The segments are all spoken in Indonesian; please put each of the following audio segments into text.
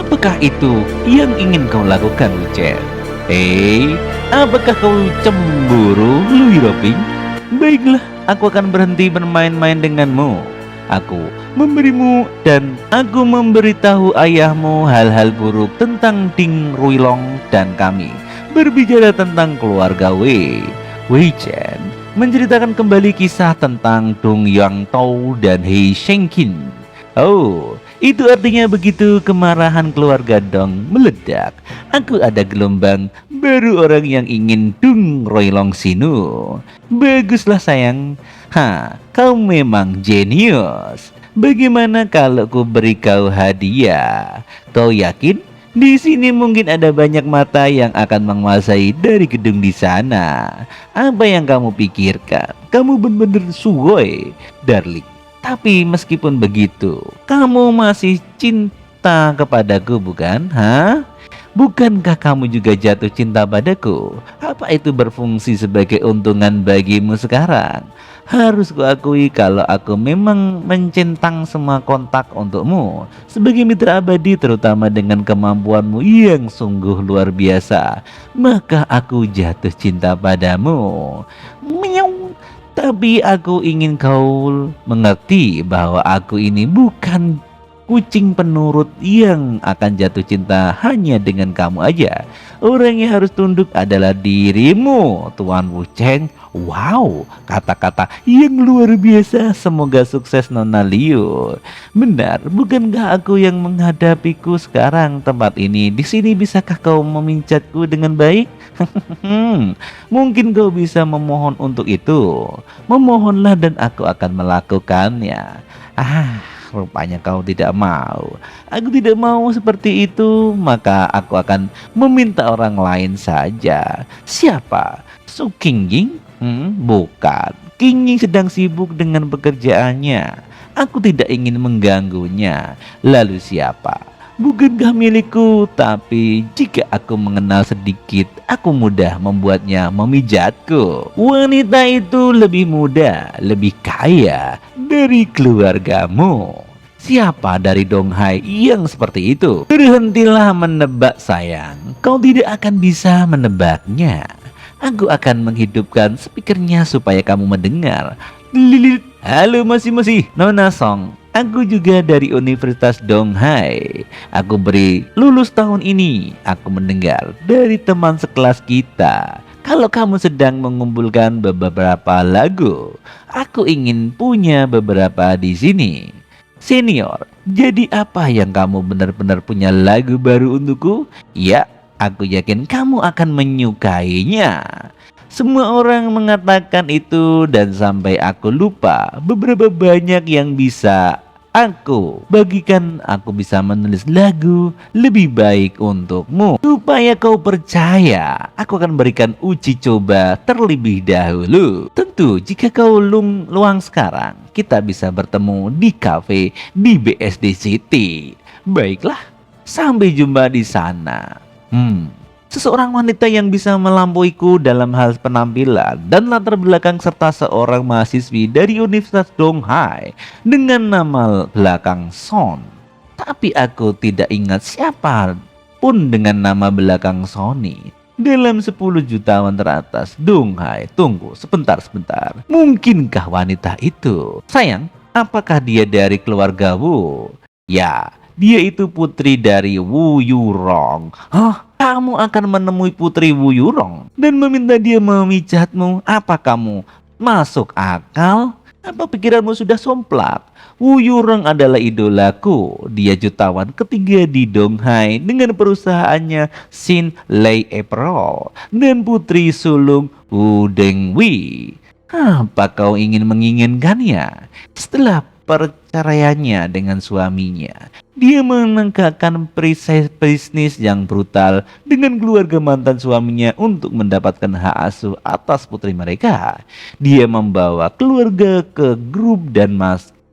Apakah itu yang ingin kau lakukan, Wuchen? Hei, apakah kau cemburu, Luiroping? Baiklah, aku akan berhenti bermain-main denganmu. Aku memberimu dan aku memberitahu ayahmu hal-hal buruk tentang Ding Ruilong dan kami berbicara tentang keluarga Wei. Wei Chen menceritakan kembali kisah tentang Dong Yang Tao dan Hei Shengqin. Oh, itu artinya begitu kemarahan keluarga Dong meledak, aku ada gelombang baru orang yang ingin Dung Roilong Sinu. Baguslah sayang. Kau memang jenius. Bagaimana kalau ku beri kau hadiah? Kau yakin? Di sini mungkin ada banyak mata yang akan menguasai dari gedung di sana. Apa yang kamu pikirkan? Kamu benar-benar suwoi, darling. Tapi meskipun begitu, kamu masih cinta kepadaku, bukan? Bukankah kamu juga jatuh cinta padaku? Apa itu berfungsi sebagai untungan bagimu sekarang? Harus kuakui kalau aku memang mencentang semua kontak untukmu sebagai mitra abadi, terutama dengan kemampuanmu yang sungguh luar biasa. Maka aku jatuh cinta padamu. Meow. Tapi aku ingin kau mengerti bahwa aku ini bukan kucing penurut yang akan jatuh cinta hanya dengan kamu aja. Orang yang harus tunduk adalah dirimu, Tuan Wucheng. Wow, kata-kata yang luar biasa. Semoga sukses, Nona Liu. Benar, bukankah aku yang menghadapiku sekarang tempat ini? Di sini bisakah kau memincatku dengan baik? Mungkin kau bisa memohon untuk itu. Memohonlah dan aku akan melakukannya. Rupanya kau tidak mau. Aku tidak mau seperti itu. Maka aku akan meminta orang lain saja. Siapa? Su Qingying? Bukan. Qingying sedang sibuk dengan pekerjaannya. Aku tidak ingin mengganggunya. Lalu siapa? Bukankah milikku, tapi jika aku mengenal sedikit, aku mudah membuatnya memijatku. Wanita itu lebih muda, lebih kaya dari keluargamu. Siapa dari Donghai yang seperti itu? Berhentilah menebak sayang, kau tidak akan bisa menebaknya. Aku akan menghidupkan speakernya supaya kamu mendengar. Lilit. Halo masih Nona Song. Aku juga dari Universitas Donghai. Aku beri lulus tahun ini. Aku mendengar dari teman sekelas kita kalau kamu sedang mengumpulkan beberapa lagu. Aku ingin punya beberapa di sini. Senior, jadi apa yang kamu benar-benar punya lagu baru untukku? Ya, aku yakin kamu akan menyukainya. Semua orang mengatakan itu dan sampai aku lupa beberapa banyak yang bisa aku bagikan. Aku bisa menulis lagu lebih baik untukmu supaya kau percaya. Aku akan berikan uji coba terlebih dahulu. Tentu jika kau luang sekarang, kita bisa bertemu di cafe di BSD City. Baiklah, sampai jumpa di sana. Seseorang wanita yang bisa melampauiku dalam hal penampilan dan latar belakang serta seorang mahasiswi dari Universitas Donghai dengan nama belakang Son. Tapi aku tidak ingat siapa pun dengan nama belakang Sony. Dalam 10 jutawan teratas Donghai. Tunggu sebentar. Mungkinkah wanita itu? Sayang, apakah dia dari keluarga Wu? Ya, dia itu putri dari Wu Yurong. Kamu akan menemui putri Wu Yurong dan meminta dia memijatmu. Apa kamu masuk akal? Apa pikiranmu sudah somplak? Wu Yurong adalah idolaku. Dia jutawan ketiga di Donghai dengan perusahaannya Xin Lei April dan putri sulung Wu Dengwi. Apa kau ingin menginginkannya? Setelah perceraiannya dengan suaminya, dia menegakkan bisnis yang brutal dengan keluarga mantan suaminya untuk mendapatkan hak asuh atas putri mereka. Dia membawa keluarga ke grup dan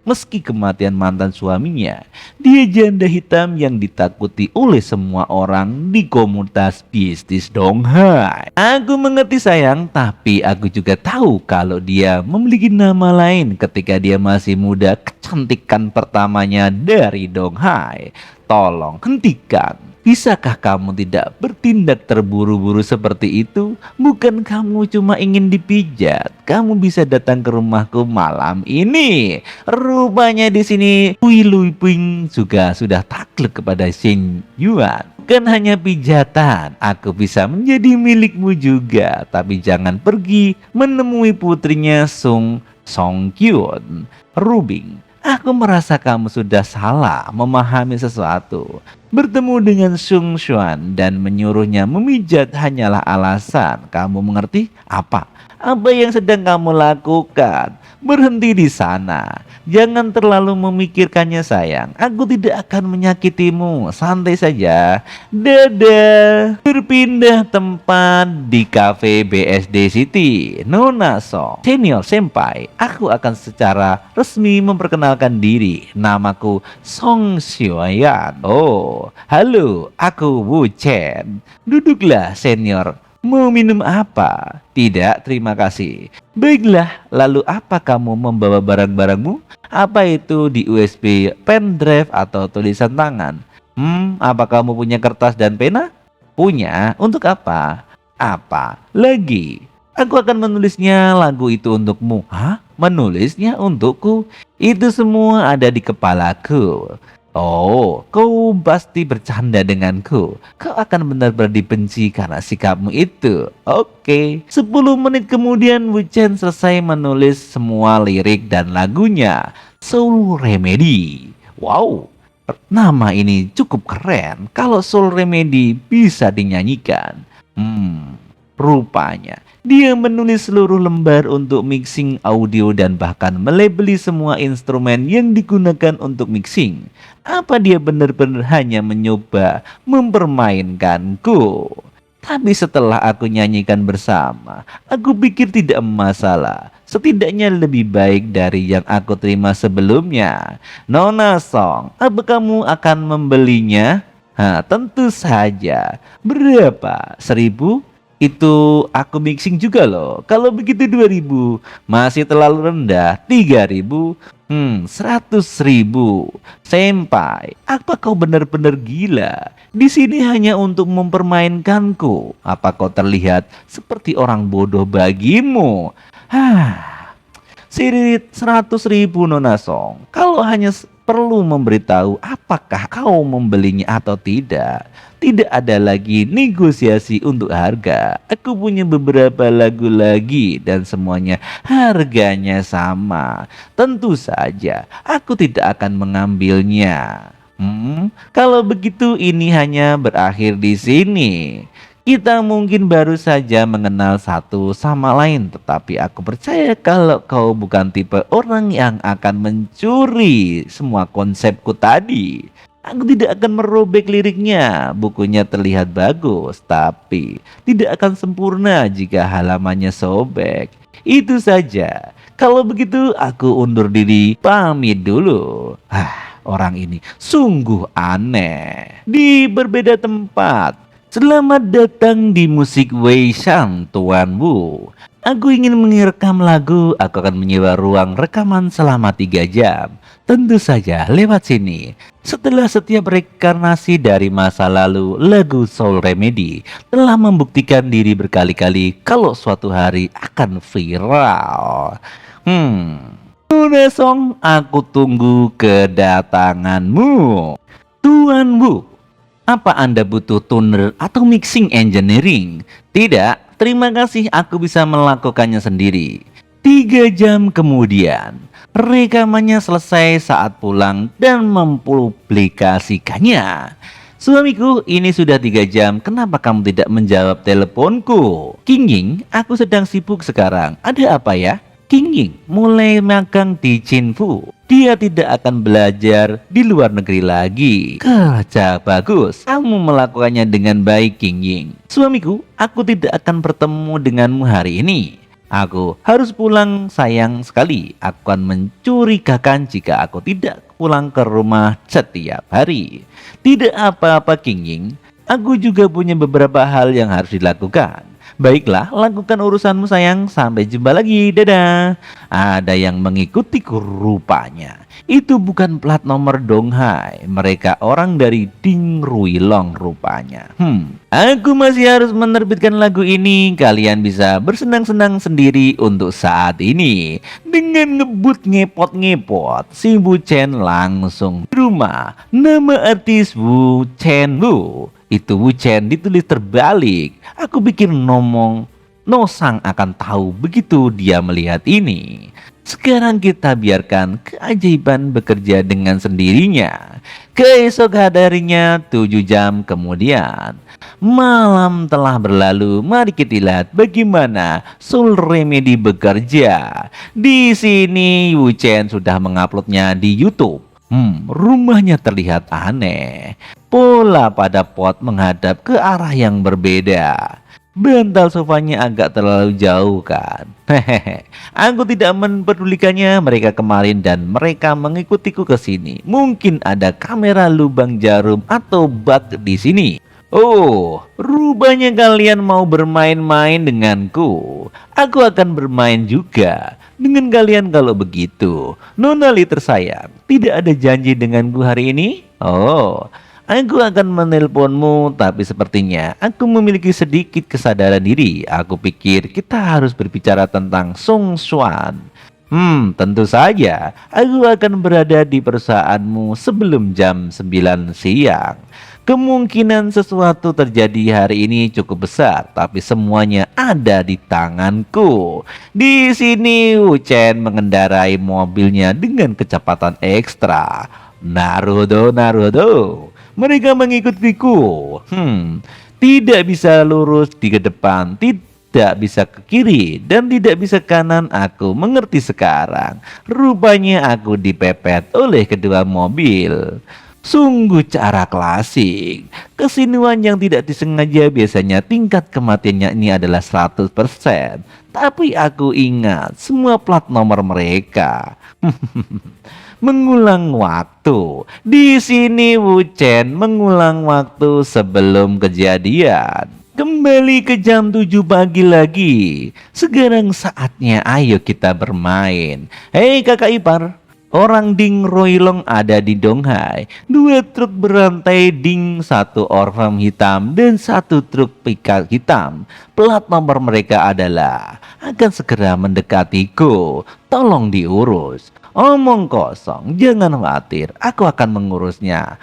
meski kematian mantan suaminya, dia janda hitam yang ditakuti oleh semua orang di komunitas bisnis Donghai. Aku mengerti sayang, tapi aku juga tahu kalau dia memiliki nama lain ketika dia masih muda, kecantikan pertamanya dari Donghai. tolong hentikan. Bisakah kamu tidak bertindak terburu-buru seperti itu? Bukan kamu cuma ingin dipijat, kamu bisa datang ke rumahku malam ini. Rupanya di sini Hui Luiping juga sudah takluk kepada Shen Yuan. Bukan hanya pijatan, aku bisa menjadi milikmu juga. Tapi jangan pergi menemui putrinya Song Kyun. Rubing, aku merasa kamu sudah salah memahami sesuatu. Bertemu dengan Sung Xuan dan menyuruhnya memijat hanyalah alasan. Kamu mengerti apa? Apa yang sedang kamu lakukan? Berhenti di sana. Jangan terlalu memikirkannya sayang. Aku tidak akan menyakitimu. Santai saja. Dadah. Berpindah tempat di cafe BSD City. Nona Song, senior senpai, aku akan secara resmi memperkenalkan diri. Namaku Song Xiaoyan. Oh, halo, aku Wu Chen. Duduklah senior. Mau minum apa? Tidak, terima kasih. Baiklah, lalu apa kamu membawa barang-barangmu? Apa itu di USB pendrive atau tulisan tangan? Apa kamu punya kertas dan pena? Punya, untuk apa? Apa? Lagi. Aku akan menulisnya lagu itu untukmu. Hah? Menulisnya untukku? Itu semua ada di kepalaku. Oh, kau pasti bercanda denganku. Kau akan benar-benar dibenci karena sikapmu itu. Oke. 10 menit kemudian Wu Chen selesai menulis semua lirik dan lagunya. Soul Remedy. Wow, nama ini cukup keren. Kalau Soul Remedy bisa dinyanyikan. Rupanya dia menulis seluruh lembar untuk mixing audio dan bahkan melabeli semua instrumen yang digunakan untuk mixing. Apa dia benar-benar hanya mencoba mempermainkanku? Tapi setelah aku nyanyikan bersama, aku pikir tidak masalah. Setidaknya lebih baik dari yang aku terima sebelumnya. Nona Song, apa kamu akan membelinya? Tentu saja. Berapa? 1.000? Itu aku mixing juga loh. Kalau begitu 2.000. Masih terlalu rendah. 3.000. 100.000. Senpai, apa kau benar-benar gila? Di sini hanya untuk mempermainkanku. Apa kau terlihat seperti orang bodoh bagimu? Sirit 100.000 Nona Song. Kalau hanya perlu memberitahu apakah kau membelinya atau tidak. Tidak ada lagi negosiasi untuk harga. Aku punya beberapa lagu lagi dan semuanya harganya sama. Tentu saja aku tidak akan mengambilnya. Kalau begitu ini hanya berakhir di sini. Kita mungkin baru saja mengenal satu sama lain, tetapi aku percaya kalau kau bukan tipe orang yang akan mencuri semua konsepku tadi. Aku tidak akan merobek liriknya. Bukunya terlihat bagus, tapi tidak akan sempurna jika halamannya sobek. Itu saja. Kalau begitu aku undur diri, pamit dulu. Orang ini sungguh aneh. Di berbeda tempat. Selamat datang di Musik Wei Shan, Tuan Wu. Aku ingin merekam lagu, aku akan menyewa ruang rekaman selama 3 jam. Tentu saja lewat sini. Setelah setiap reinkarnasi dari masa lalu, lagu Soul Remedy telah membuktikan diri berkali-kali kalau suatu hari akan viral. Nona Song, aku tunggu kedatanganmu. Tuan Wu, apa Anda butuh tuner atau mixing engineering? Tidak, terima kasih, aku bisa melakukannya sendiri. 3 jam kemudian, rekamannya selesai saat pulang dan mempublikasikannya. Suamiku, ini sudah 3 jam, kenapa kamu tidak menjawab teleponku? King Ying, aku sedang sibuk sekarang, ada apa ya? King Ying mulai magang di Jinfu. Dia tidak akan belajar di luar negeri lagi. Kerja bagus. Kamu melakukannya dengan baik, King Ying. Suamiku, aku tidak akan bertemu denganmu hari ini. Aku harus pulang, sayang sekali. Aku akan mencurigakan jika aku tidak pulang ke rumah setiap hari. Tidak apa-apa, King Ying. Aku juga punya beberapa hal yang harus dilakukan. Baiklah, lakukan urusanmu sayang. Sampai jumpa lagi. Dadah. Ada yang mengikutiku rupanya. Itu bukan plat nomor Donghai. Mereka orang dari Ding Ruilong rupanya. Aku masih harus menerbitkan lagu ini. Kalian bisa bersenang-senang sendiri untuk saat ini. Dengan ngebut ngepot-ngepot, si Wu Chen langsung di rumah. Nama artis Wu Chen Wu. Itu Wu Chen ditulis terbalik. Aku pikir Nosang akan tahu begitu dia melihat ini. Sekarang kita biarkan keajaiban bekerja dengan sendirinya. Keesok harinya 7 jam kemudian. Malam telah berlalu, mari kita lihat bagaimana Soul Remedy bekerja. Di sini Wu Chen sudah menguploadnya di YouTube. Rumahnya terlihat aneh. Pola pada pot menghadap ke arah yang berbeda. Bantal sofanya agak terlalu jauh kan. Hehehe. Aku tidak mempedulikannya mereka kemarin dan mereka mengikutiku ke sini. Mungkin ada kamera lubang jarum atau bug di sini. Oh, rupanya kalian mau bermain-main denganku. Aku akan bermain juga dengan kalian kalau begitu. Nona Li tersayang, tidak ada janji denganku hari ini? Oh, aku akan menelponmu, tapi sepertinya aku memiliki sedikit kesadaran diri. Aku pikir kita harus berbicara tentang Song Xuan. Tentu saja, aku akan berada di perusahaanmu sebelum jam 9 siang. Kemungkinan sesuatu terjadi hari ini cukup besar, tapi semuanya ada di tanganku. Di sini Wu Chen mengendarai mobilnya dengan kecepatan ekstra. Naruto, Naruto. Mereka mengikutiku. Tidak bisa lurus di ke depan, tidak bisa ke kiri, dan tidak bisa kanan. Aku mengerti sekarang. Rupanya aku dipepet oleh kedua mobil. Sungguh cara klasik. Kesinuan yang tidak disengaja biasanya tingkat kematiannya ini adalah 100%. Tapi aku ingat semua plat nomor mereka. Mengulang waktu. Di sini Wu Chen mengulang waktu sebelum kejadian. Kembali ke jam 7 pagi lagi. Sekarang saatnya ayo kita bermain. Hei kakak ipar. Orang Ding Ruilong ada di Donghai. 2 truk berantai Ding, 1 orphan hitam dan 1 truk pickup hitam. Plat nomor mereka adalah akan segera mendekatiku. Tolong diurus. Omong kosong, jangan khawatir, aku akan mengurusnya.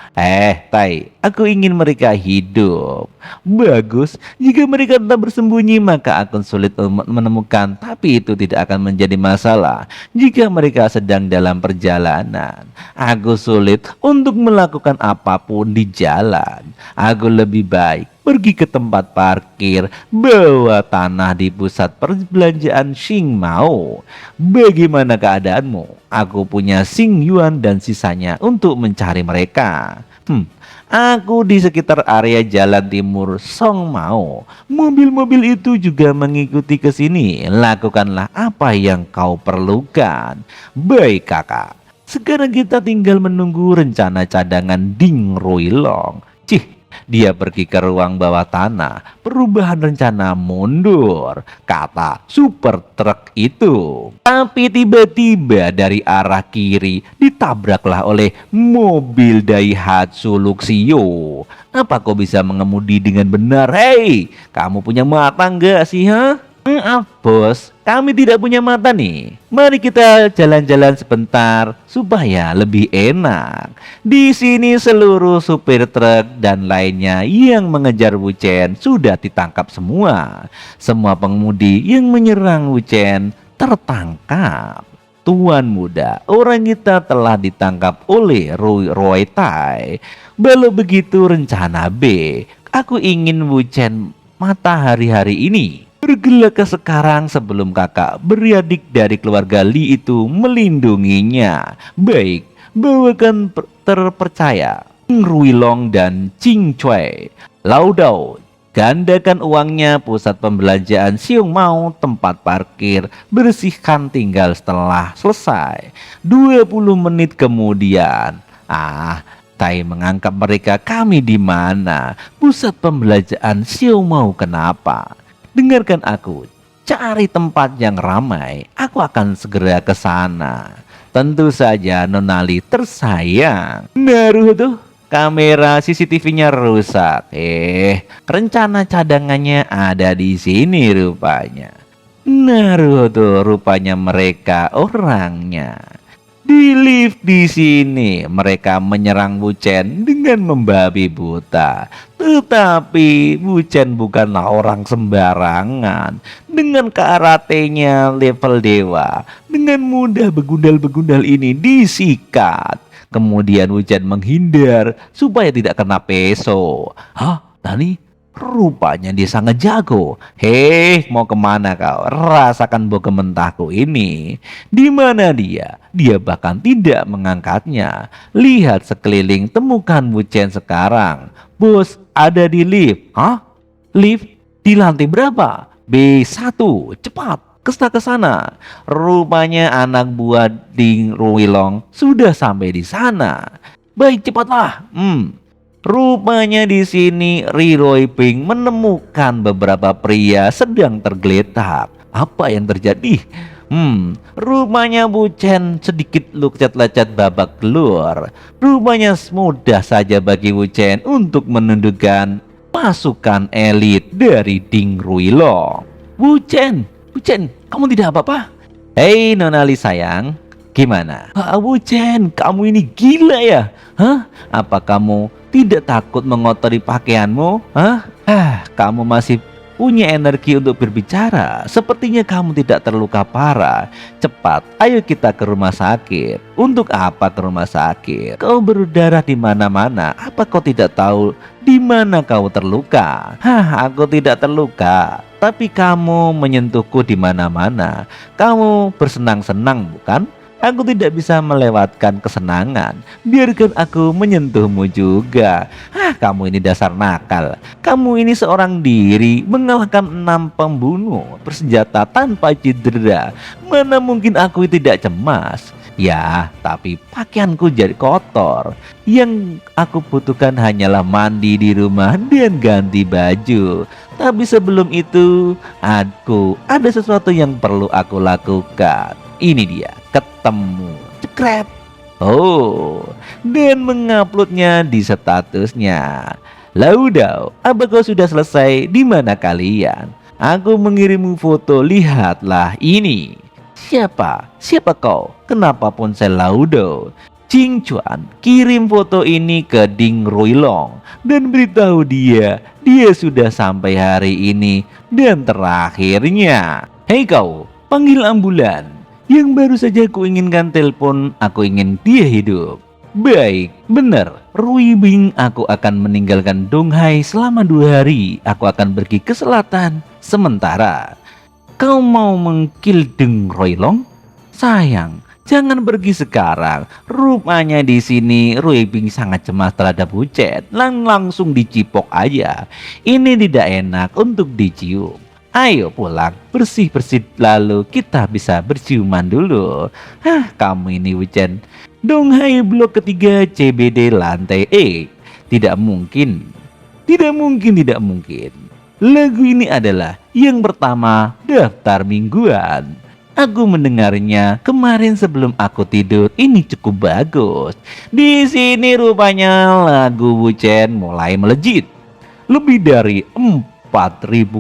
Tai, aku ingin mereka hidup. Bagus, jika mereka tetap bersembunyi maka akan sulit menemukan. Tapi itu tidak akan menjadi masalah jika mereka sedang dalam perjalanan. Aku sulit untuk melakukan apapun di jalan. Aku lebih baik pergi ke tempat parkir bawah tanah di pusat perbelanjaan Xingmao. Bagaimana keadaanmu? Aku punya Xing Yuan dan sisanya untuk mencari mereka. Aku di sekitar area jalan timur Song Mao. Mobil-mobil itu juga mengikuti ke sini. Lakukanlah apa yang kau perlukan. Baik kakak. Sekarang kita tinggal menunggu rencana cadangan Ding Ruilong. Dia pergi ke ruang bawah tanah. Perubahan rencana mundur, kata super truk itu. Tapi tiba-tiba dari arah kiri ditabraklah oleh mobil Daihatsu Luxio. Apa kau bisa mengemudi dengan benar? Hei, kamu punya mata nggak sih, ha? Maaf bos, kami tidak punya mata nih. Mari kita jalan-jalan sebentar supaya lebih enak. Di sini seluruh supir truk dan lainnya yang mengejar Wu Chen sudah ditangkap semua. Semua pengemudi yang menyerang Wu Chen tertangkap. Tuan muda, orang kita telah ditangkap oleh Roy Tai. Kalau begitu rencana B, aku ingin Wu Chen mata hari-hari ini. Bergelaklah sekarang sebelum kakak beradik dari keluarga Li itu melindunginya. Baik, bawakan terpercaya Ding Ruilong dan Ching Cui. Laudau, gandakan uangnya pusat pembelanjaan Siung Mau, tempat parkir, bersihkan tinggal setelah selesai. 20 menit kemudian. Tai mengangkat mereka. Kami di mana? Pusat pembelanjaan Siung Mau kenapa? dengarkan aku. Cari tempat yang ramai, aku akan segera ke sana. Tentu saja Nonali tersayang. Naruto, kamera CCTV-nya rusak. Rencana cadangannya ada di sini rupanya. Naruto, rupanya mereka orangnya. Di lift di sini mereka menyerang Wuchen dengan membabi buta. Tetapi Wuchen bukanlah orang sembarangan. Dengan karatenya level dewa, dengan mudah begundal-begundal ini disikat. Kemudian Wuchen menghindar supaya tidak kena peso. Hah? Nani? Rupanya dia sangat jago. Mau kemana kau? Rasakan bau mentahku ini. Di mana dia? Dia bahkan tidak mengangkatnya. Lihat sekeliling, temukan Wuchen sekarang. Bos, ada di lift. Hah? Lift? Di lantai berapa? B1. Cepat, ke sana. Rupanya anak buah Ding Ruilong sudah sampai di sana. Baik, cepatlah. Rupanya di sini Leroy Pink menemukan beberapa pria sedang tergeletak. Apa yang terjadi? Rupanya Wuchen sedikit lecet-lecet babak belur. Rupanya mudah saja bagi Wuchen untuk menundukkan pasukan elit dari Ding Ruilong. Wuchen, kamu tidak apa-apa? Hei Nonali sayang, gimana? Wuchen, kamu ini gila ya? Hah? Apa kamu tidak takut mengotori pakaianmu? Kamu masih punya energi untuk berbicara. Sepertinya kamu tidak terluka parah. Cepat, ayo kita ke rumah sakit. Untuk apa ke rumah sakit? Kau berdarah di mana-mana. Apa kau tidak tahu di mana kau terluka? Aku tidak terluka. Tapi kamu menyentuhku di mana-mana. Kamu bersenang-senang, bukan? Aku tidak bisa melewatkan kesenangan. Biarkan aku menyentuhmu juga. Kamu ini dasar nakal. Kamu ini seorang diri mengalahkan 6 pembunuh bersenjata tanpa cedera. Mana mungkin aku tidak cemas? Ya, tapi pakaianku jadi kotor. Yang aku butuhkan hanyalah mandi di rumah dan ganti baju. Tapi sebelum itu, ada sesuatu yang perlu aku lakukan. Ini dia, ketemu. Cekret. Dan menguploadnya di statusnya. Laudau, apa kau sudah selesai? Di mana kalian? Aku mengirimmu foto, lihatlah ini. Siapa kau? Kenapa ponsel Laudo? Jing Chuan kirim foto ini ke Ding Ruilong dan beritahu dia sudah sampai hari ini. Dan terakhirnya, hei kau, panggil ambulan. Yang baru saja aku inginkan telepon, aku ingin dia hidup. Baik, benar. Rui Bing, aku akan meninggalkan Donghai selama 2 hari. Aku akan pergi ke selatan. Sementara kau mau mengkill Ding Ruilong? Sayang, jangan pergi sekarang. Rupanya di sini Rui Bing sangat cemas terhadap Wuchen. Langsung dicipok aja. Ini tidak enak untuk dicium. Ayo pulang, bersih-bersih lalu kita bisa berciuman dulu. Kamu ini Wuchen. Donghai blok ketiga CBD lantai E. Tidak mungkin. Lagu ini adalah yang pertama daftar mingguan. Aku mendengarnya kemarin sebelum aku tidur. Ini cukup bagus. Di sini rupanya lagu Wuchen mulai melejit. Lebih dari 4.000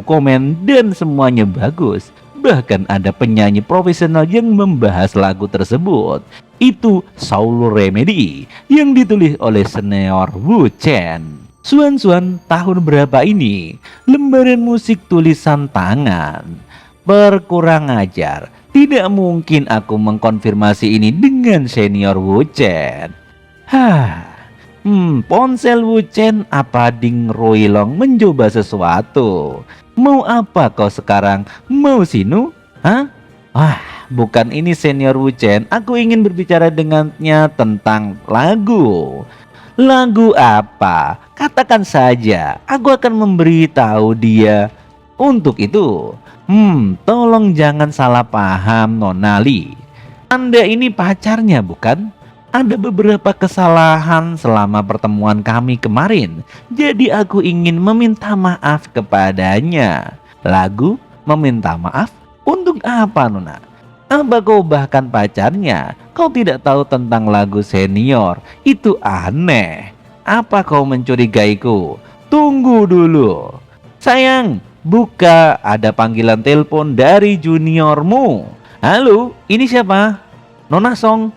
komen dan semuanya bagus. Bahkan ada penyanyi profesional yang membahas lagu tersebut. Itu Soul Remedy yang ditulis oleh senior Wuchen. Suan tahun berapa ini? Lembaran musik tulisan tangan. Berkurang ajar. Tidak mungkin aku mengkonfirmasi ini dengan senior Wuchen. Ponsel Wuchen apa Ding Ruilong mencoba sesuatu? Mau apa kau sekarang? Mau sinu? Bukan ini senior Wuchen. Aku ingin berbicara dengannya tentang lagu. Lagu apa? Katakan saja. Aku akan memberitahu dia. Untuk itu, tolong jangan salah paham Nonali. Anda ini pacarnya bukan? Ada beberapa kesalahan selama pertemuan kami kemarin. Jadi aku ingin meminta maaf kepadanya. Lagu meminta maaf untuk apa, Nona? Apa kau bahkan pacarnya? Kau tidak tahu tentang lagu senior? Itu aneh. Apa kau mencurigaiku? Tunggu dulu. Sayang, buka, ada panggilan telepon dari juniormu. Halo, ini siapa? Nona Song.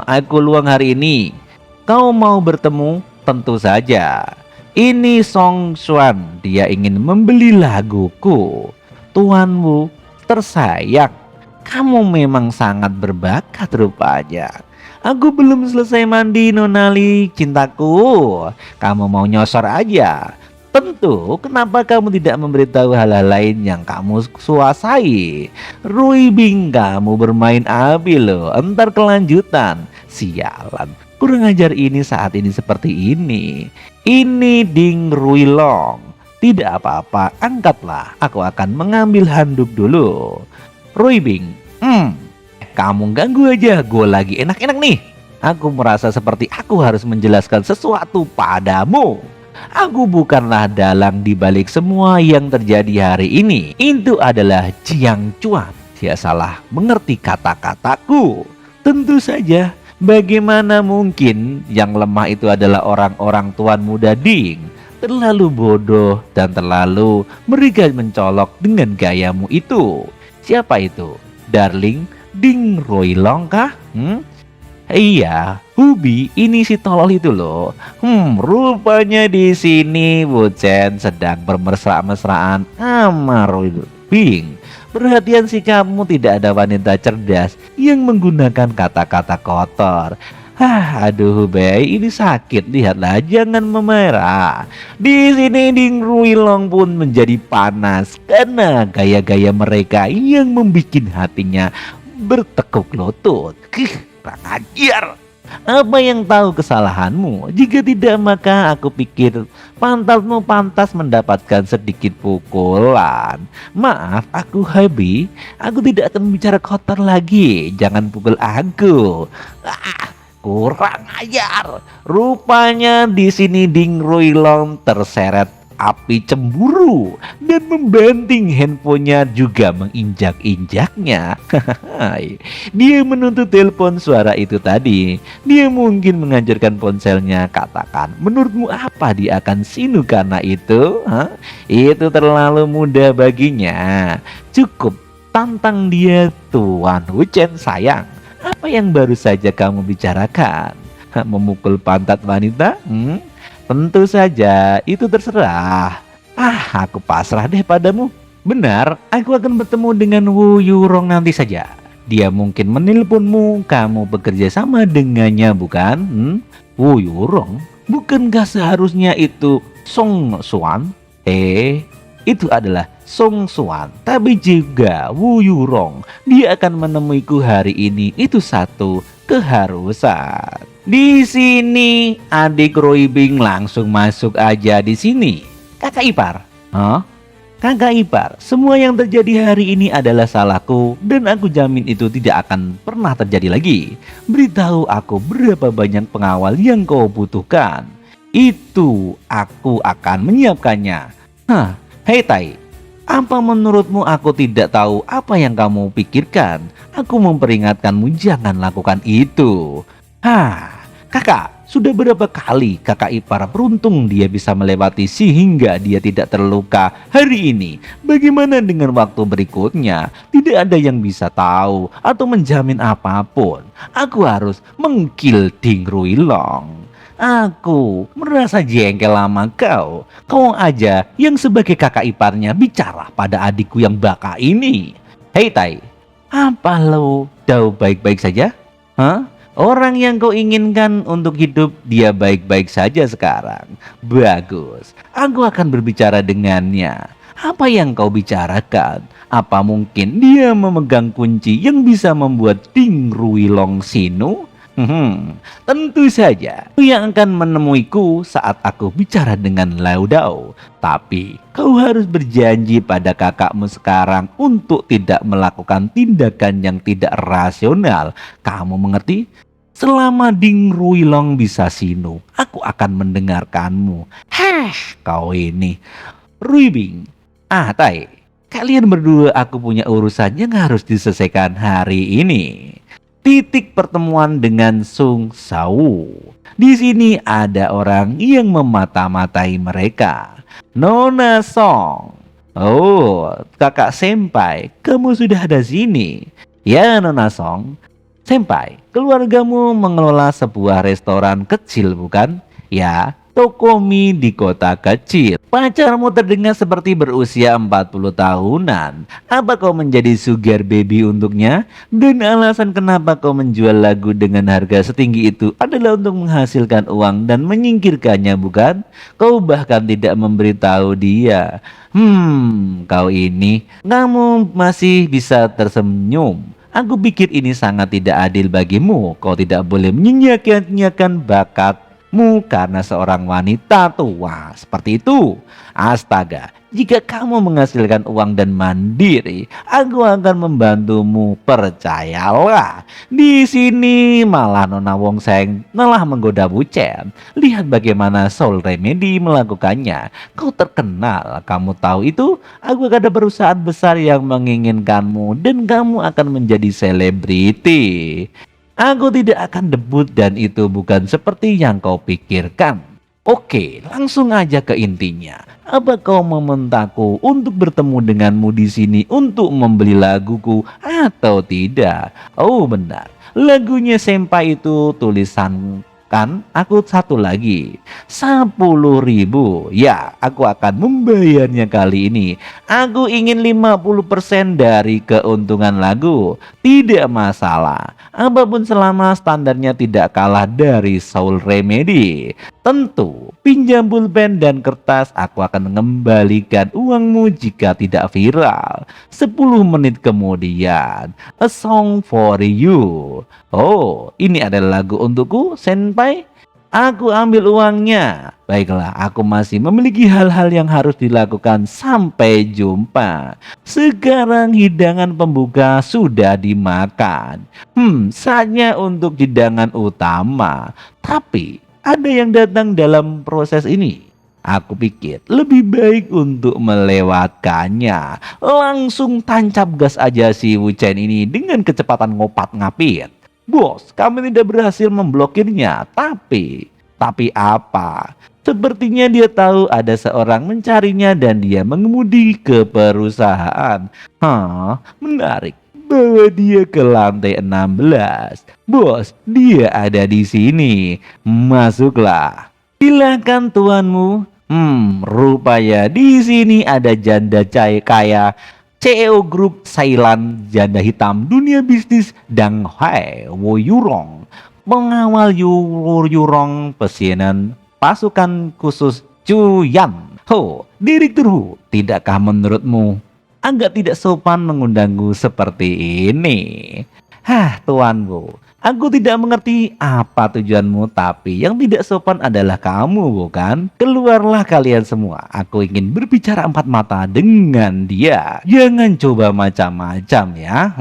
Aku luang hari ini. Kau mau bertemu? Tentu saja. Ini Song Xuan, dia ingin membeli laguku. Tuanmu tersayang, kamu memang sangat berbakat rupanya. Aku belum selesai mandi, Nonali, cintaku. Kamu mau nyosor aja. Tentu, kenapa kamu tidak memberitahu hal-hal lain yang kamu suasai? Rui Bing, kamu bermain api loh, entar kelanjutan. Sialan, kurang ajar ini saat ini seperti ini. Ini Ding Rui Long. Tidak apa-apa, angkatlah. Aku akan mengambil handuk dulu. Rui Bing, kamu ganggu aja, gue lagi enak-enak nih. Aku merasa seperti aku harus menjelaskan sesuatu padamu. Aku bukanlah dalang di balik semua yang terjadi hari ini. Itu adalah Jiang Chuan. Dia salah mengerti kata-kataku. Tentu saja, bagaimana mungkin yang lemah itu adalah orang-orang tuan muda Ding. Terlalu bodoh dan terlalu mereka mencolok dengan gayamu itu. Siapa itu? Darling Ding Ruilong kah? Iya, Hubi, ini si tolol itu loh. Rupanya di sini Wuchen sedang bermesra-mesraan sama Bing. Perhatian sih kamu, tidak ada wanita cerdas yang menggunakan kata-kata kotor. Aduh Hubei, ini sakit, lihatlah, jangan memerah. Di sini Ding Ruilong pun menjadi panas karena gaya-gaya mereka yang membuat hatinya bertekuk lutut. Kurang ajar. Apa yang tahu kesalahanmu? Jika tidak, maka aku pikir pantatmu pantas mendapatkan sedikit pukulan. Maaf, aku Habi. Aku tidak akan bicara kotor lagi. Jangan pukul aku. Kurang ajar. Rupanya di sini Ding Ruilong terseret api cemburu dan membanting handphonenya, juga menginjak-injaknya. Dia menuntut telepon suara itu tadi. Dia mungkin menghancurkan ponselnya. Katakan, menurutmu apa dia akan sinu karena itu? Itu terlalu mudah baginya. Cukup tantang dia, Tuan Wuchen sayang. Apa yang baru saja kamu bicarakan? Memukul pantat wanita? Tentu saja, itu terserah. Aku pasrah deh padamu. Benar, aku akan bertemu dengan Wu Yurong nanti saja. Dia mungkin menelponmu, kamu bekerja sama dengannya, bukan? Wu Yurong? Bukankah seharusnya itu Song Xuan? Itu adalah Song Xuan, tapi juga Wu Yurong. Dia akan menemuiku hari ini, itu satu keharusan. Di sini adik Rui Bing langsung masuk aja di sini. Kakak ipar. Kakak ipar, semua yang terjadi hari ini adalah salahku dan aku jamin itu tidak akan pernah terjadi lagi. Beritahu aku berapa banyak pengawal yang kau butuhkan. Itu aku akan menyiapkannya. Hei Tai, apa menurutmu aku tidak tahu apa yang kamu pikirkan? Aku memperingatkanmu, jangan lakukan itu. Kakak, sudah berapa kali kakak ipar beruntung dia bisa melewati sehingga dia tidak terluka hari ini. Bagaimana dengan waktu berikutnya? Tidak ada yang bisa tahu atau menjamin apapun. Aku harus mengkill Ding Ruilong. Aku merasa jengkel sama kau. Kau aja yang sebagai kakak iparnya bicara pada adikku yang baka ini. Hei Tai, apa lo tahu baik-baik saja? Orang yang kau inginkan untuk hidup, dia baik-baik saja sekarang. Bagus, aku akan berbicara dengannya. Apa yang kau bicarakan? Apa mungkin dia memegang kunci yang bisa membuat Ding Ruilong sinu? Tentu saja yang akan menemuiku saat aku bicara dengan Lao Dao. Tapi kau harus berjanji pada kakakmu sekarang untuk tidak melakukan tindakan yang tidak rasional. Kamu mengerti? Selama Ding Ruilong bisa sinu, aku akan mendengarkanmu. Kau ini Rui Bing, Tai, kalian berdua aku punya urusan yang harus diselesaikan hari ini. Titik pertemuan dengan Sung Sau. Di sini ada orang yang memata-matai mereka. Nona Song. Oh, kakak senpai, kamu sudah ada sini. Ya, Nona Song. Senpai, keluargamu mengelola sebuah restoran kecil bukan? Ya, toko mie di kota kecil. Pacarmu terdengar seperti berusia 40 tahunan. Apa kau menjadi sugar baby untuknya? Dan alasan kenapa kau menjual lagu dengan harga setinggi itu adalah untuk menghasilkan uang dan menyingkirkannya bukan? Kau bahkan tidak memberitahu dia. Kau ini, kamu masih bisa tersenyum. Aku pikir ini sangat tidak adil bagimu. Kau tidak boleh menyanyiakan bakatmu karena seorang wanita tua seperti itu. Astaga, jika kamu menghasilkan uang dan mandiri, aku akan membantumu. Percayalah. Di sini malah Nona Wong Seng malah menggoda Bucen. Lihat bagaimana Soul Remedy melakukannya. Kau terkenal, kamu tahu itu? Aku akan ada perusahaan besar yang menginginkanmu dan kamu akan menjadi selebriti. Aku tidak akan debut dan itu bukan seperti yang kau pikirkan. Oke, langsung aja ke intinya. Apa kau memintaku untuk bertemu denganmu di sini untuk membeli laguku atau tidak? Oh benar, lagunya Senpai itu tulisan kan aku satu lagi 10.000. Ya, aku akan membayarnya kali ini. Aku ingin 50% dari keuntungan lagu. Tidak masalah, apapun selama standarnya tidak kalah dari Soul Remedy. Tentu, pinjam pulpen dan kertas, aku akan mengembalikan uangmu jika tidak viral. 10 menit kemudian, A Song for You. Oh, ini adalah lagu untukku, senpai. Aku ambil uangnya. Baiklah, aku masih memiliki hal-hal yang harus dilakukan. Sampai jumpa. Sekarang hidangan pembuka sudah dimakan. Saatnya untuk hidangan utama. Tapi ada yang datang dalam proses ini. Aku pikir lebih baik untuk melewatkannya. Langsung tancap gas aja si Wuchen ini dengan kecepatan ngopat-ngapit. Bos, kami tidak berhasil memblokirnya. Tapi apa? Sepertinya dia tahu ada seorang mencarinya dan dia mengemudi ke perusahaan. Menarik. Bawa dia ke lantai 16. Bos, dia ada di sini. Masuklah. Silakan tuanmu. Rupanya di sini ada janda kaya CEO Group Thailand, janda hitam dunia bisnis Dang Hai Wo Yurong, pengawal Yurong pesianan pasukan khusus Cuyan. Direktur Hu, tidakkah menurutmu agak tidak sopan mengundangku seperti ini? Tuanku, aku tidak mengerti apa tujuanmu, tapi yang tidak sopan adalah kamu, bukan? Keluarlah kalian semua. Aku ingin berbicara empat mata dengan dia. Jangan coba macam-macam ya.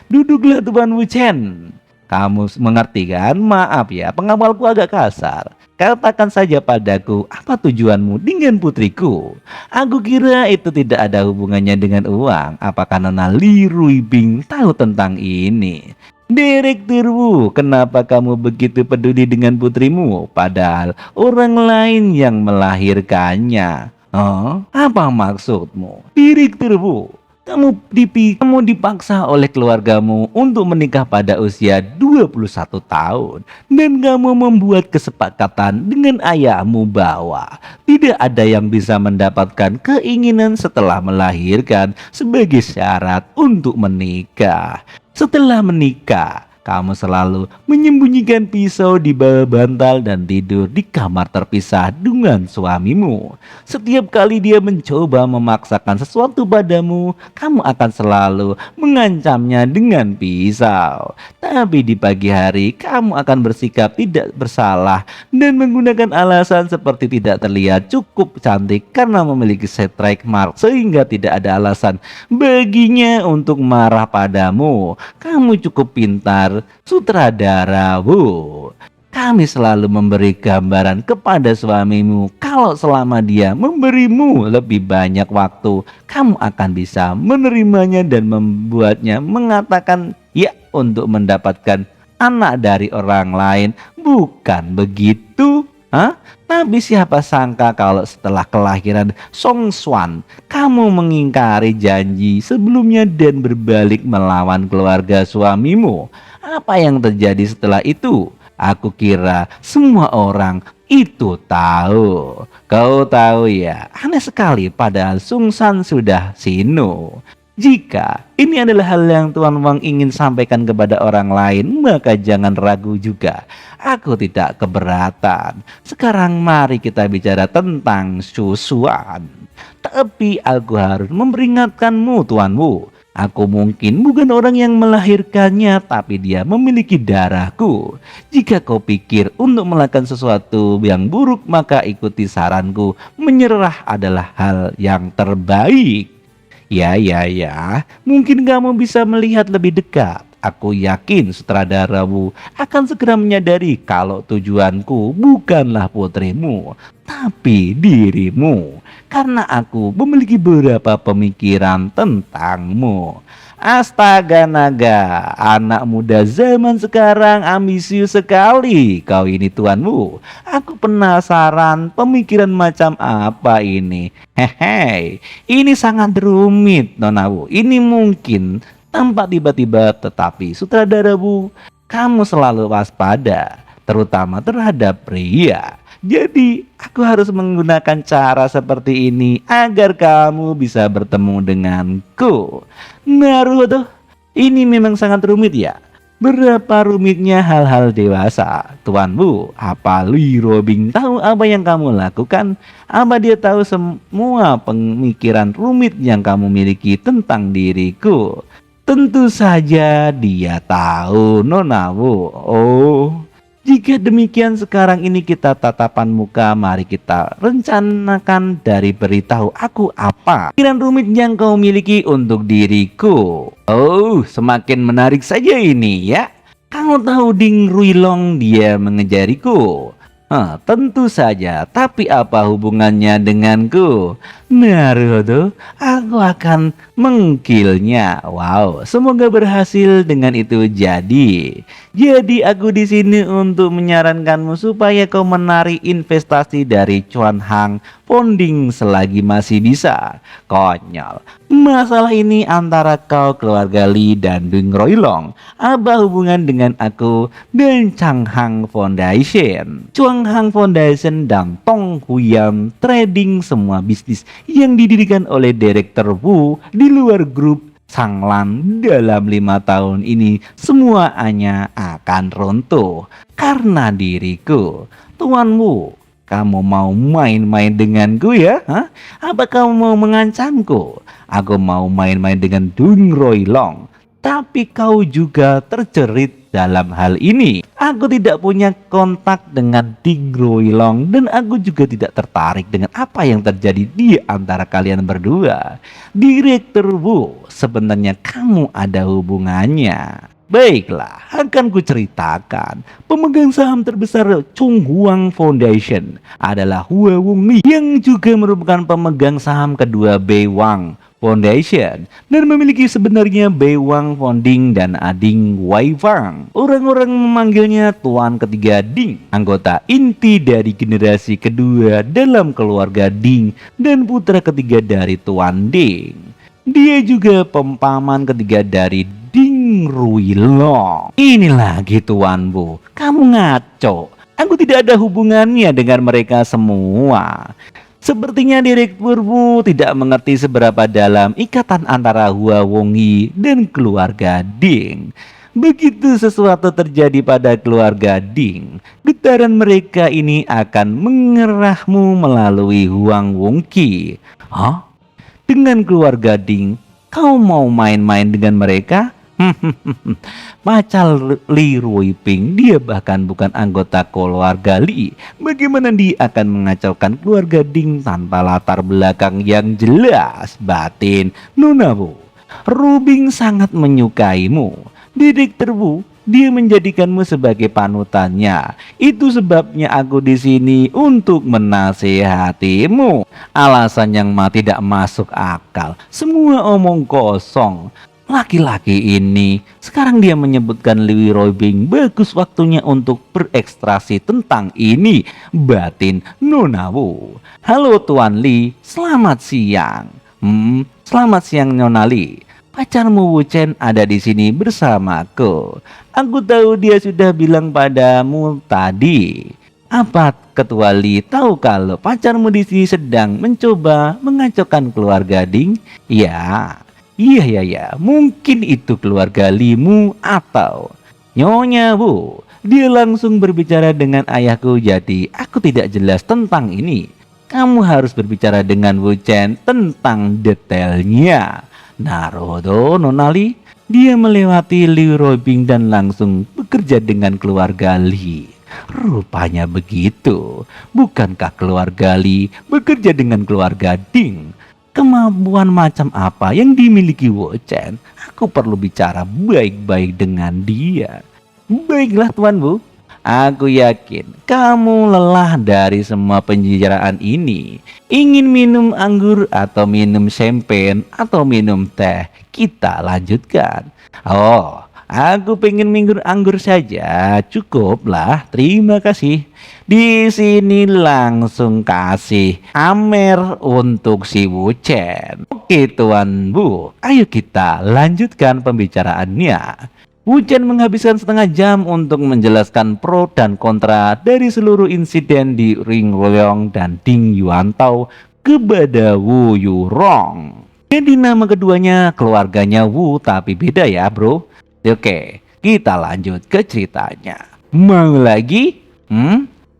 Duduklah Tuan Wuchen. Kamu mengerti kan? Maaf ya, pengawalku agak kasar. Katakan saja padaku, apa tujuanmu dengan putriku? Aku kira itu tidak ada hubungannya dengan uang. Apakah Nona Li Ruibing tahu tentang ini? Direktur Wu, kenapa kamu begitu peduli dengan putrimu? Padahal orang lain yang melahirkannya. Apa maksudmu? Direktur Wu, kamu dipaksa oleh keluargamu untuk menikah pada usia 21 tahun. Dan kamu membuat kesepakatan dengan ayahmu bahwa tidak ada yang bisa mendapatkan keinginan setelah melahirkan sebagai syarat untuk menikah. Setelah menikah, kamu selalu menyembunyikan pisau di bawah bantal dan tidur di kamar terpisah dengan suamimu. Setiap kali dia mencoba memaksakan sesuatu padamu, kamu akan selalu mengancamnya dengan pisau. Tapi di pagi hari, kamu akan bersikap tidak bersalah dan menggunakan alasan seperti tidak terlihat cukup cantik karena memiliki strike mark sehingga tidak ada alasan baginya untuk marah padamu. Kamu cukup pintar, sutradara, Bu. kami selalu memberi gambaran kepada suamimu kalau selama dia memberimu lebih banyak waktu, kamu akan bisa menerimanya dan membuatnya mengatakan ya untuk mendapatkan anak dari orang lain. Bukan begitu? Hah? Tapi siapa sangka kalau setelah kelahiran Song Swan, kamu mengingkari janji sebelumnya dan berbalik melawan keluarga suamimu. Apa yang terjadi setelah itu? Aku kira semua orang itu tahu. Kau tahu ya, aneh sekali padahal Sung San sudah sino. Jika ini adalah hal yang Tuan Wang ingin sampaikan kepada orang lain, maka jangan ragu juga. Aku tidak keberatan. Sekarang mari kita bicara tentang susuan. Tapi aku harus memperingatkanmu, Tuan Wu. Aku mungkin bukan orang yang melahirkannya, tapi dia memiliki darahku. Jika kau pikir untuk melakukan sesuatu yang buruk, maka ikuti saranku. Menyerah adalah hal yang terbaik. Ya, mungkin kamu bisa melihat lebih dekat. Aku yakin sutradaramu akan segera menyadari kalau tujuanku bukanlah putrimu, tapi dirimu. Karena aku memiliki beberapa pemikiran tentangmu. Astaga naga, anak muda zaman sekarang ambisius sekali kau ini tuanmu. Aku penasaran pemikiran macam apa ini. Hehe, ini sangat rumit Nonawu. Ini mungkin tampak tiba-tiba, tetapi sutradaramu, kamu selalu waspada, terutama terhadap pria. Jadi aku harus menggunakan cara seperti ini agar kamu bisa bertemu denganku. Naruto, ini memang sangat rumit ya. Berapa rumitnya hal-hal dewasa. Tuanmu, apa Li Robing tahu apa yang kamu lakukan? Apa dia tahu semua pemikiran rumit yang kamu miliki tentang diriku? Tentu saja dia tahu, Nonawu. Oh, jika demikian sekarang ini kita tatapan muka, mari kita rencanakan dari beritahu aku apa pikiran rumit yang kau miliki untuk diriku. Oh, semakin menarik saja ini ya. Kamu tahu Ding Ruilong dia mengejariku. Tentu saja, tapi apa hubungannya denganku? Naruto, aku akan mengkilnya. Wow, semoga berhasil dengan itu jadi. Jadi aku di sini untuk menyarankanmu supaya kau menarik investasi dari Chuan Hang Founding selagi masih bisa. Konyol. Masalah ini antara kau, keluarga Li dan Ding Ruilong. Apa hubungan dengan aku dan Chang Hang Foundation? Chuan Hang Foundation dan Tong Huyam Trading, semua bisnis yang didirikan oleh Direktur Wu di luar grup Sanglan dalam 5 tahun ini semuanya akan runtuh karena diriku. Tuan Wu, kamu mau main-main denganku ya? Apa kamu mau mengancamku? Aku mau main-main dengan Ding Ruilong, tapi kau juga terjerit dalam hal ini. Aku tidak punya kontak dengan Ding Ruilong dan aku juga tidak tertarik dengan apa yang terjadi di antara kalian berdua. Direktur Wu, sebenarnya kamu ada hubungannya. Baiklah, akan kuceritakan. Pemegang saham terbesar Chung Huang Foundation adalah Hua Wung Li, yang juga merupakan pemegang saham kedua Bei Wang Foundation dan memiliki sebenarnya Bei Wang Founding dan ading Wei Fang. Orang-orang memanggilnya Tuan Ketiga Ding, anggota inti dari generasi kedua dalam keluarga Ding dan putra ketiga dari Tuan Ding. Dia juga paman ketiga dari Ding Ruilong. Ini lagi Tuan Bu, kamu ngaco. Aku tidak ada hubungannya dengan mereka semua. Sepertinya Direktur Wu tidak mengerti seberapa dalam ikatan antara Hua Wongi dan keluarga Ding. Begitu sesuatu terjadi pada keluarga Ding, getaran mereka ini akan mengerahmu melalui Huang Wongqi. Dengan keluarga Ding, kau mau main-main dengan mereka? Pacar Li Ruiping, dia bahkan bukan anggota keluarga Li. Bagaimana dia akan mengacaukan keluarga Ding tanpa latar belakang yang jelas? Batin, Nona Wu, Rubing sangat menyukaimu. Direktur Wu, Dia menjadikanmu sebagai panutannya. Itu sebabnya aku di sini untuk menasehatimu. Alasan yang tidak masuk akal. Semua omong kosong. Laki-laki ini sekarang dia menyebutkan Leroy Bing bagus waktunya untuk berekstrasi tentang ini batin Nona Wu. Halo Tuan Li, selamat siang. Selamat siang Nona Li. Pacarmu Wu Chen ada di sini bersamaku. Aku tahu dia sudah bilang padamu tadi. Apa Ketua Li tahu kalau pacarmu di sini sedang mencoba mengacaukan keluarga Ding? Ya. Iya, mungkin itu keluarga Limu atau Nyonya Bu. Dia langsung berbicara dengan ayahku, jadi aku tidak jelas tentang ini. Kamu harus berbicara dengan Wu Chen tentang detailnya. Naruto Nonali, dia melewati Leroy Bing dan langsung bekerja dengan keluarga Li. Rupanya begitu. Bukankah keluarga Li bekerja dengan keluarga Ding? Kemampuan macam apa yang dimiliki Wu Chen? Aku perlu bicara baik-baik dengan dia. Baiklah Tuan Bu. Aku yakin kamu lelah dari semua pembicaraan ini. Ingin minum anggur atau minum champagne atau minum teh? Kita lanjutkan. Oh, aku pengen minum anggur saja. Cukuplah. Terima kasih. Di sini langsung kasih Amer untuk si Wu Chen. Oke Tuan Bu, ayo kita lanjutkan pembicaraannya. Wu Chen menghabiskan setengah jam untuk menjelaskan pro dan kontra dari seluruh insiden di Ring Royong dan Ding Yuantao kepada Wu Yurong. Jadi nama keduanya keluarganya Wu tapi beda ya bro. Oke, kita lanjut ke ceritanya. Mau lagi?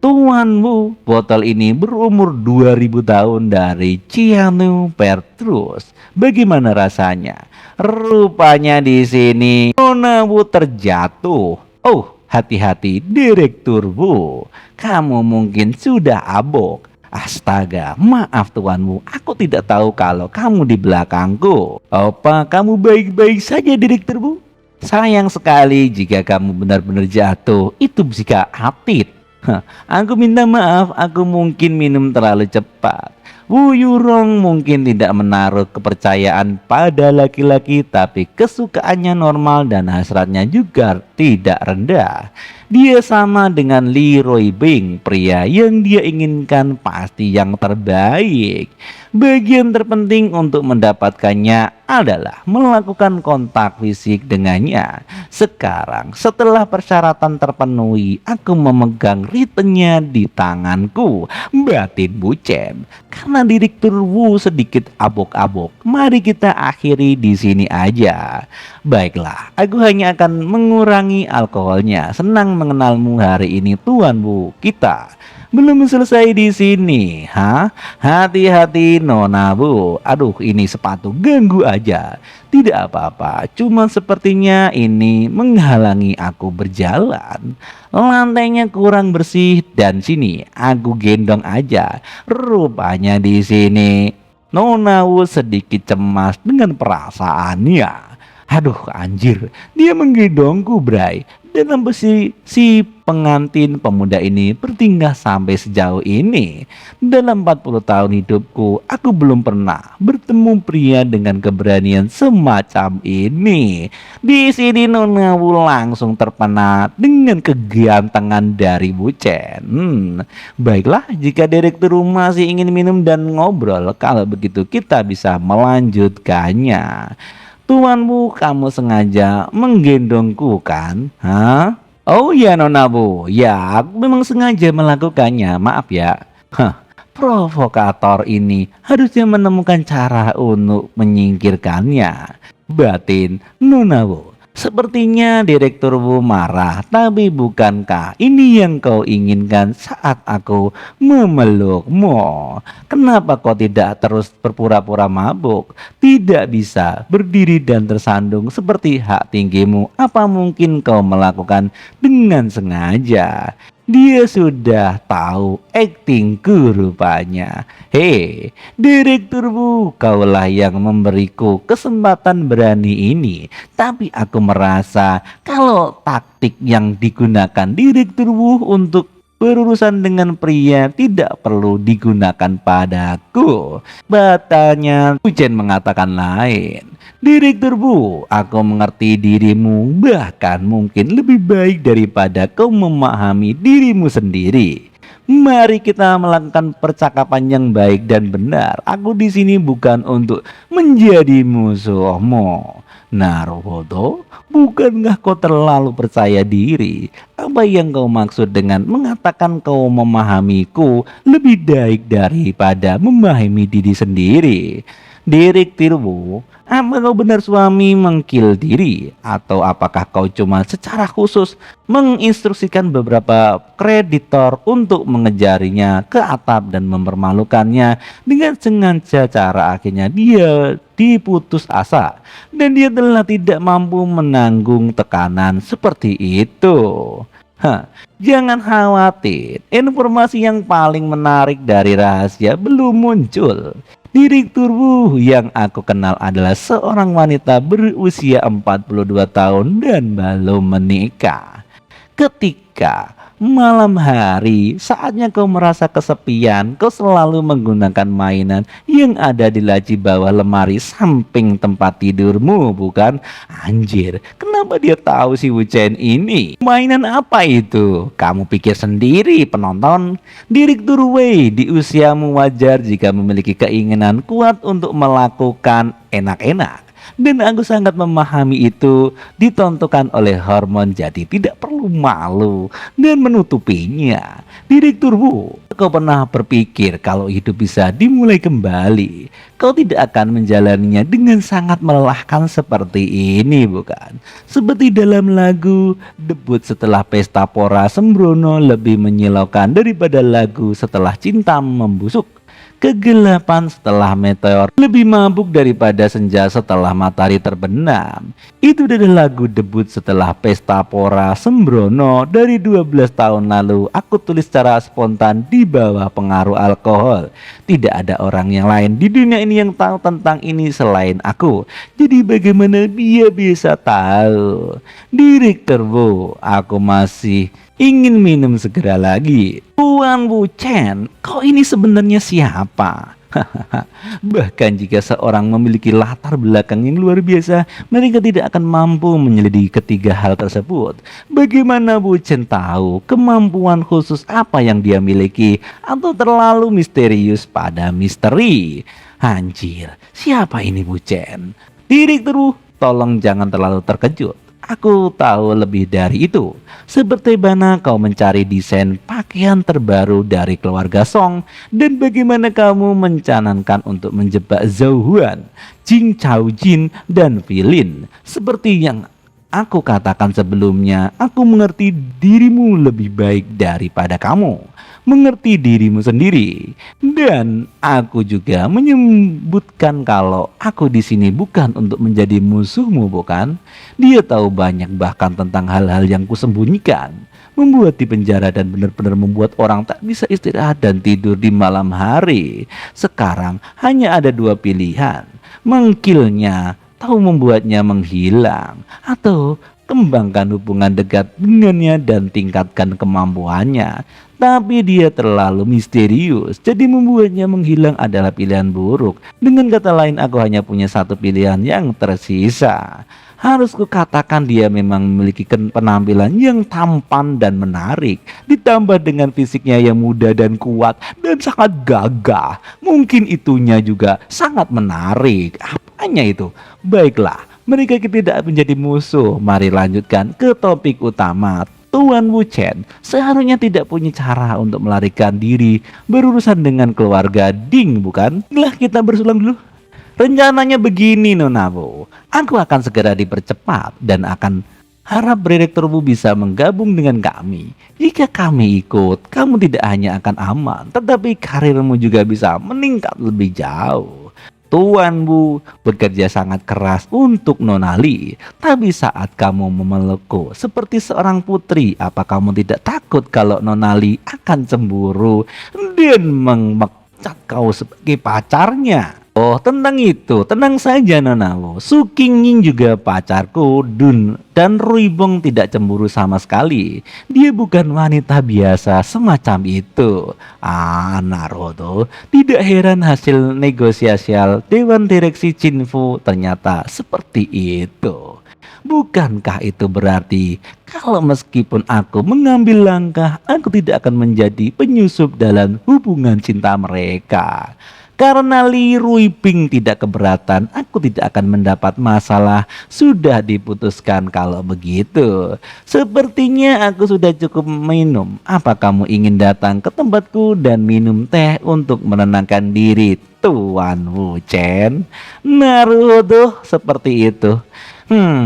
Tuan Wu, botol ini berumur 2000 tahun dari Cianu Petrus. Bagaimana rasanya? Rupanya di sini Nona Wu terjatuh. Oh, hati-hati Direktur Wu. Kamu mungkin sudah abok. Astaga, maaf Tuan Wu, aku tidak tahu kalau kamu di belakangku. Apa kamu baik-baik saja Direktur Wu? Sayang sekali jika kamu benar-benar jatuh, itu jika atit. Aku minta maaf, aku mungkin minum terlalu cepat. Wu Yurong mungkin tidak menaruh kepercayaan pada laki-laki, tapi kesukaannya normal dan hasratnya juga tidak rendah. Dia sama dengan Leroy Bing, pria yang dia inginkan pasti yang terbaik. Bagian terpenting untuk mendapatkannya adalah melakukan kontak fisik dengannya. Sekarang setelah persyaratan terpenuhi, aku memegang ritenya di tanganku, batin Wu Chen. Karena Direktur Wu sedikit abok-abok, mari kita akhiri di sini aja. Baiklah, aku hanya akan mengurangi alkoholnya. Senang mengenalmu hari ini Tuan Wu. Kita belum selesai di sini, Hati-hati Nona Bu. Aduh, ini sepatu ganggu aja. Tidak apa-apa, cuma sepertinya ini menghalangi aku berjalan. Lantainya kurang bersih dan sini aku gendong aja. Rupanya di sini Nona Wu sedikit cemas dengan perasaannya. Aduh anjir, dia menggendongku Bray. Dan si pengantin pemuda ini bertingkah sampai sejauh ini. Dalam 40 tahun hidupku, aku belum pernah bertemu pria dengan keberanian semacam ini. Di sini Nona Wu langsung terpana dengan kegantengan dari Wu Chen. Baiklah, jika direktur masih ingin minum dan ngobrol, kalau begitu kita bisa melanjutkannya. Tuan Wu, kamu sengaja menggendongku kan? Oh ya Nona Bu, ya aku memang sengaja melakukannya, maaf ya. Provokator ini harusnya menemukan cara untuk menyingkirkannya, batin Nona Wu. Sepertinya Direktur Wu marah, tapi bukankah ini yang kau inginkan saat aku memelukmu? Kenapa kau tidak terus berpura-pura mabuk? Tidak bisa berdiri dan tersandung seperti hak tinggimu. Apa mungkin kau melakukan dengan sengaja? Dia sudah tahu aktingku rupanya. Hei, Direktur Bu, kaulah yang memberiku kesempatan berani ini. Tapi aku merasa kalau taktik yang digunakan Direktur Bu untuk berurusan dengan pria tidak perlu digunakan padaku. Batanya Ujen mengatakan lain. Direktur Bu, aku mengerti dirimu, bahkan mungkin lebih baik daripada kau memahami dirimu sendiri. Mari kita melakukan percakapan yang baik dan benar. Aku di sini bukan untuk menjadi musuhmu. Naruhodo, bukankah kau terlalu percaya diri? Apa yang kau maksud dengan mengatakan kau memahamiku lebih baik daripada memahami diri sendiri? Direkturmu, apa kau benar suami mengkil diri? Atau apakah kau cuma secara khusus menginstruksikan beberapa kreditor untuk mengejarinya ke atap dan mempermalukannya dengan sengaja cara akhirnya dia diputus asa dan dia telah tidak mampu menanggung tekanan seperti itu? Hah, jangan khawatir, informasi yang paling menarik dari rahasia belum muncul. Direkturmu yang aku kenal adalah seorang wanita berusia 42 tahun dan belum menikah. Ketika malam hari saatnya kau merasa kesepian, kau selalu menggunakan mainan yang ada di laci bawah lemari samping tempat tidurmu, bukan? Anjir, kenapa dia tahu si Wuchen ini? Mainan apa itu? Kamu pikir sendiri, penonton. Direktur Wei, di usiamu wajar jika memiliki keinginan kuat untuk melakukan enak-enak. Dan aku sangat memahami itu ditentukan oleh hormon, jadi tidak perlu malu dan menutupinya. Direkturmu, kau pernah berpikir kalau hidup bisa dimulai kembali? Kau tidak akan menjalaninya dengan sangat melelahkan seperti ini, bukan? Seperti dalam lagu debut setelah pesta pora sembrono lebih menyilaukan daripada lagu setelah cinta membusuk. Kegelapan setelah meteor lebih mabuk daripada senja setelah matahari terbenam. Itu adalah lagu debut setelah pesta pora sembrono dari 12 tahun lalu. Aku tulis secara spontan di bawah pengaruh alkohol. Tidak ada orang yang lain di dunia ini yang tahu tentang ini selain aku. Jadi bagaimana dia bisa tahu? Direktur Bu, aku masih ingin minum segera lagi. Tuan Wu Chen, kau ini sebenarnya siapa? Bahkan jika seorang memiliki latar belakang yang luar biasa, mereka tidak akan mampu menyelidiki ketiga hal tersebut. Bagaimana Wu Chen tahu kemampuan khusus apa yang dia miliki, atau terlalu misterius pada misteri? Anjir, siapa ini Wu Chen? Direktur Wu, tolong jangan terlalu terkejut. Aku tahu lebih dari itu. Seperti mana kau mencari desain pakaian terbaru dari keluarga Song, dan bagaimana kamu mencanangkan untuk menjebak Zhou Huan, Jing Chao Jin, dan Filin. Seperti yang aku katakan sebelumnya, aku mengerti dirimu lebih baik daripada kamu mengerti dirimu sendiri. Dan aku juga menyebutkan kalau aku di sini bukan untuk menjadi musuhmu, bukan? Dia tahu banyak bahkan tentang hal-hal yang kusembunyikan, membuat di penjara dan benar-benar membuat orang tak bisa istirahat dan tidur di malam hari. Sekarang hanya ada dua pilihan: mengkilnya atau membuatnya menghilang, atau kembangkan hubungan dekat dengannya dan tingkatkan kemampuannya. Tapi dia terlalu misterius, jadi membuatnya menghilang adalah pilihan buruk. Dengan kata lain, aku hanya punya satu pilihan yang tersisa. Harus kukatakan dia memang memiliki penampilan yang tampan dan menarik, ditambah dengan fisiknya yang muda dan kuat dan sangat gagah. Mungkin itunya juga sangat menarik. Apanya itu? Baiklah, mereka tidak menjadi musuh. Mari lanjutkan ke topik utama. Tuan Wu Chen seharusnya tidak punya cara untuk melarikan diri berurusan dengan keluarga Ding, bukan? Lah, kita bersulang dulu. Rencananya begini, Nona Wu. Aku akan segera dipercepat dan akan harap Direktur Wu bisa menggabung dengan kami. Jika kami ikut, kamu tidak hanya akan aman, tetapi karirmu juga bisa meningkat lebih jauh. Tuan Bu bekerja sangat keras untuk nonali, tapi saat kamu memelukku seperti seorang putri, apa kamu tidak takut kalau nonali akan cemburu dan memecat kau sebagai pacarnya? Oh, tentang itu, tenang saja Nonawo. Sukinging juga pacarku, dan Ruibong tidak cemburu sama sekali. Dia bukan wanita biasa semacam itu. Naruto, tidak heran hasil negosiasi Dewan Direksi Jinfu ternyata seperti itu. Bukankah itu berarti kalau meskipun aku mengambil langkah, aku tidak akan menjadi penyusup dalam hubungan cinta mereka? Karena Li Ruiping tidak keberatan, aku tidak akan mendapat masalah. Sudah diputuskan kalau begitu. Sepertinya aku sudah cukup minum. Apa kamu ingin datang ke tempatku dan minum teh untuk menenangkan diri, Tuan Wu Chen? Naruto, seperti itu.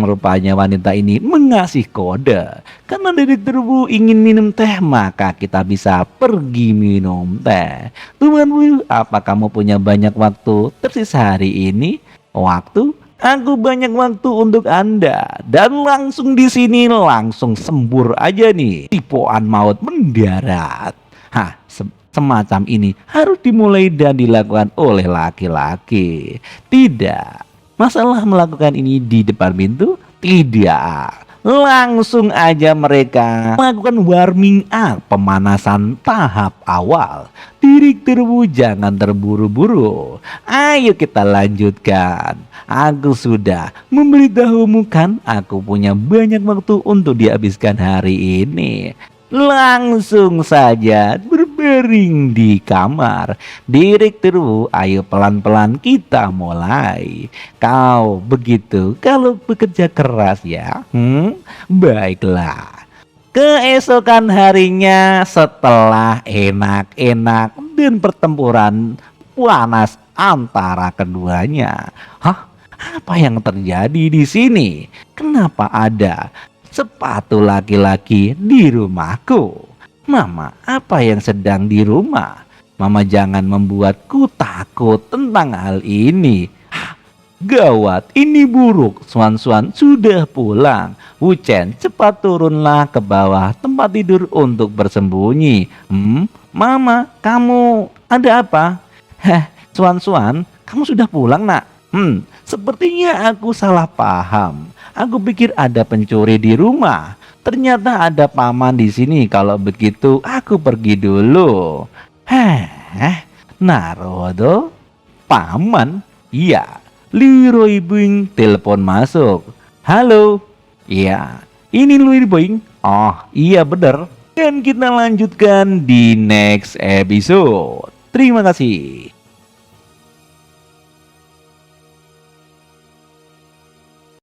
Rupanya wanita ini mengasih kode. Karena Direktur Wu ingin minum teh, maka kita bisa pergi minum teh. Tuan Wu, apa kamu punya banyak waktu tersisa hari ini? Waktu? Aku banyak waktu untuk Anda. Dan langsung di sini langsung sembur aja nih. Tipuan maut mendarat. Semacam ini harus dimulai dan dilakukan oleh laki-laki. Tidak. Masalah melakukan ini di depan pintu? Tidak. Langsung aja mereka melakukan warming up, pemanasan tahap awal. Direktur Wu, jangan terburu-buru. Ayo kita lanjutkan. Aku sudah memberitahumu kan, aku punya banyak waktu untuk dihabiskan hari ini. Langsung saja berbaring di kamar. Direktur Wu, ayo pelan-pelan kita mulai. Kau begitu kalau bekerja keras ya. Baiklah. Keesokan harinya setelah enak-enak dan pertempuran panas antara keduanya. Apa yang terjadi di sini? Kenapa ada sepatu laki-laki di rumahku? Mama, apa yang sedang di rumah? Mama, jangan membuatku takut tentang hal ini. Gawat, ini buruk. Swan-Swan sudah pulang. Wu Chen, cepat turunlah ke bawah tempat tidur untuk bersembunyi. Mama, kamu ada apa? Swan-Swan, kamu sudah pulang nak? Sepertinya aku salah paham. Aku pikir ada pencuri di rumah. Ternyata ada paman di sini. Kalau begitu aku pergi dulu. Naruto? Paman? Iya. Leroy Bing telepon masuk. Halo? Iya. Ini Leroy Bing. Oh iya bener. Dan kita lanjutkan di next episode. Terima kasih.